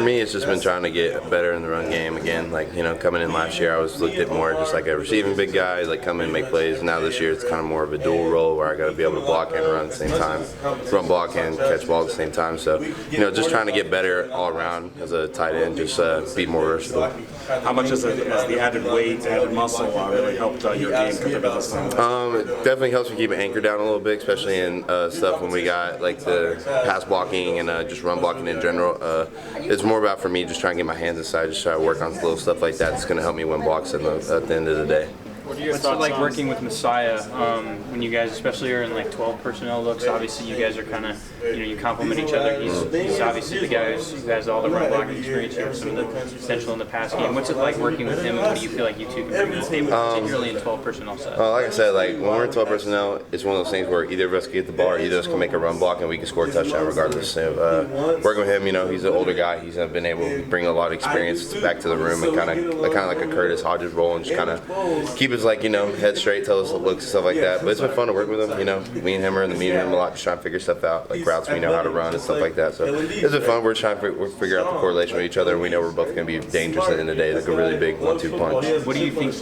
For me, it's just been trying to get better in the run game again. Like, coming in last year, I was looked at more just like a receiving big guy, like come in and make plays. Now this year, it's kind of more of a dual role where I got to be able to block and run at the same time, run, block, and catch ball at the same time. So, just trying to get better all around as a tight end, just be more versatile. How much has the added weight, added muscle really helped your game compared to this time? It definitely helps me keep an anchor down a little bit, especially in stuff when we got like the pass blocking and just run blocking in general. It's more about for me just trying to get my hands inside, just try to work on little stuff like that. It's going to help me win blocks at the end of the day. What's it like working with Messiah when you guys, especially are in like 12 personnel looks? Obviously, you guys are kind of, you complement each other. He's obviously the guy who has all the run blocking experience here, some of the potential in the pass game. What's it like working with him, and what do you feel like you two can bring to the table, particularly in 12 personnel sets? Like I said, like when we're in 12 personnel, it's one of those things where either of us can get the ball, or either of us can make a run block, and we can score a touchdown regardless. Working with him, he's an older guy. He's been able to bring a lot of experience back to the room and kind of like a Curtis Hodges role, and just kind of keep his head straight, tell us the looks and stuff like that. But it's been fun to work with him. Me and him are in the meeting room a lot, just trying to figure stuff out, like routes we know how to run and stuff like that. So it's been fun. We're trying to figure out the correlation with each other, and we know we're both going to be dangerous at the end of the day, like a really big 1-2 punch. What do you think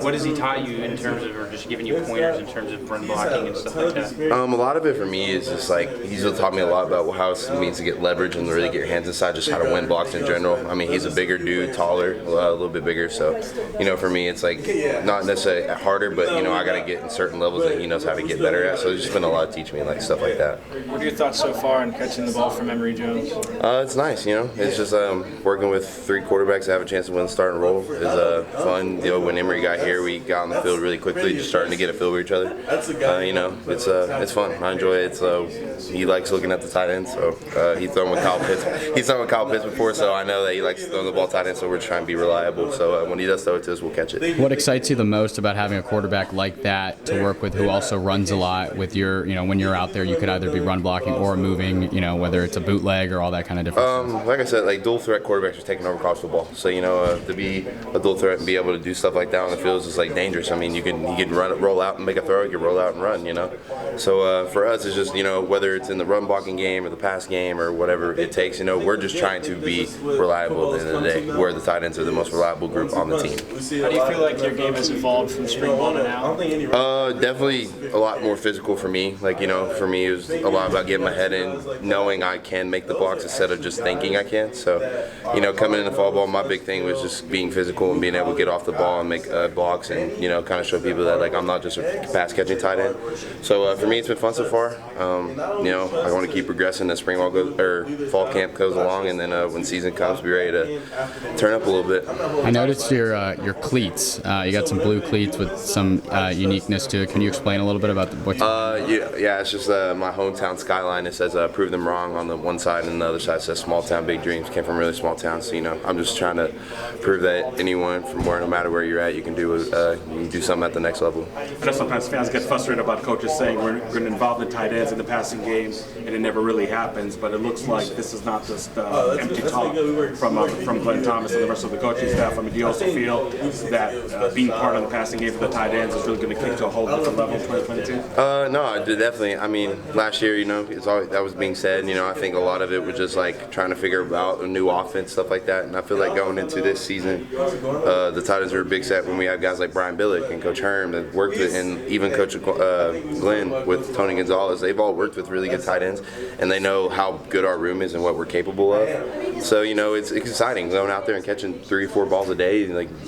what has he taught you in terms of, or just giving you pointers in terms of run blocking and stuff like that? A lot of it for me is just he's taught me a lot about how it means to get leverage and really get your hands inside, just how to win blocks in general. I mean, he's a bigger dude, taller, a little bit bigger. So, for me, it's not necessarily harder, but I got to get in certain levels that he knows how to get better at. So it's just been a lot of teaching me stuff like that. What are your thoughts so far on catching the ball from Emory Jones? It's nice, It's just working with 3 quarterbacks that have a chance to win the starting role is fun. When Emory got here, we got on the field really quickly, just starting to get a feel with each other. It's fun. I enjoy it. He likes looking at the tight end, so he's thrown with Kyle Pitts. He's thrown with Kyle Pitts before, so I know that he likes throwing the ball tight end. So we're trying to be reliable. So when he does throw it to us, we'll catch it. What excites you the most about having a quarterback like that to work with, who also runs a lot with your, when you're out there, you could either be run blocking or moving, whether it's a bootleg or all that kind of different stuff? Like I said, dual threat quarterbacks are taking over college football. So, to be a dual threat and be able to do stuff like that on the field is dangerous. I mean, you can roll out and make a throw, you can roll out and run, So for us, it's just, whether it's in the run blocking game or the pass game or whatever it takes, we're just trying to be reliable at the end of the day. We're the tight ends are the most reliable group on the team. How do you feel like your game has evolved from spring ball to now? Definitely a lot more physical for me. For me, it was a lot about getting my head in, knowing I can make the blocks instead of just thinking I can. So, coming into fall ball, my big thing was just being physical and being able to get off the ball and make blocks and, kind of show people that, I'm not just a pass-catching tight end. So, for me, it's been fun so far. I want to keep progressing as spring ball fall camp goes along, and then when season comes, be ready to turn up a little bit. I noticed your cleats. You got some blue cleats with some uniqueness to it. Can you explain a little bit about what? Yeah, it's just my hometown skyline. It says "Prove them wrong" on the one side, and the other side says "Small town, big dreams." Came from a really small town, so I'm just trying to prove that anyone from no matter where you're at, you can do something at the next level. I know sometimes fans get frustrated about coaches saying we're going to involve the tight ends in the passing game, and it never really happens. But it looks like this is not just empty talk from Glenn Thomas and the rest of the coaching staff. I mean, do you also feel that being part of the passing game for the tight ends is really going to kick to a whole different level in 2022? No, definitely. I mean, last year, it's always, that was being said. I think a lot of it was just trying to figure out a new offense, stuff like that. And I feel like going into this season, the tight ends are a big set when we have guys like Brian Billick and Coach Herm that worked with, and even Coach Glenn with Tony Gonzalez. They've all worked with really good tight ends, and they know how good our room is and what we're capable of. So it's exciting going out there and catching 3 or 4 balls a day.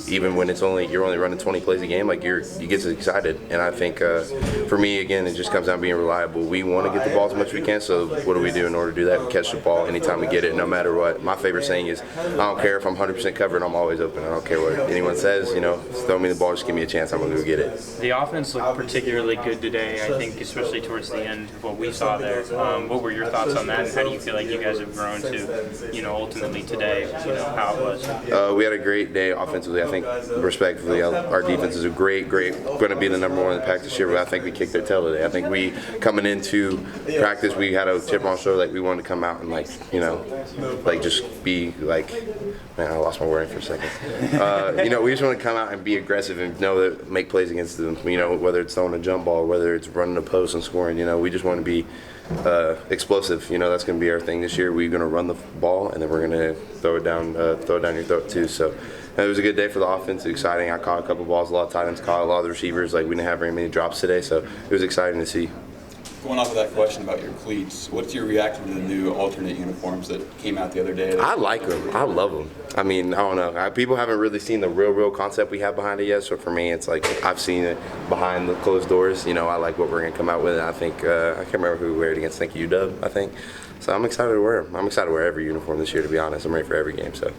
Even when you're only running 20 plays a game, you get excited. And I think for me, again, it just comes down to being reliable. We want to get the ball as much as we can, so what do we do in order to do that? We catch the ball anytime we get it, no matter what. My favorite saying is, I don't care if I'm 100% covered, I'm always open. I don't care what anyone says, throw me the ball, just give me a chance, I'm going to go get it. The offense looked particularly good today, I think, especially towards the end of what we saw there. What were your thoughts on that, and how do you feel like you guys have grown to, ultimately today, how it was? We had a great day offensively. I think, respectively, our defense is going to be the number 1 in the pack this year, but I think we kicked their tail today. I think we, coming into practice, we had a chip on our shoulder, we wanted to come out and just be man, I lost my wording for a second. We just want to come out and be aggressive and make plays against them. Whether it's throwing a jump ball, whether it's running a post and scoring. We just want to be explosive. You know, that's going to be our thing this year. We're going to run the ball, and then we're going to throw it down your throat too. So it was a good day for the offense. Exciting. I caught a couple balls. A lot of tight ends caught. A lot of the receivers. Like, we didn't have very many drops today, so it was exciting to see. Going off of that question about your cleats, what's your reaction to the new alternate uniforms that came out the other day? I like them. I love them. I mean, I don't know. People haven't really seen the real concept we have behind it yet. So for me, it's like I've seen it behind the closed doors. You know, I like what we're gonna come out with. And I think I can't remember who we wear it against. I think UW. I think. So I'm excited to wear them. I'm excited to wear every uniform this year. To be honest, I'm ready for every game. So.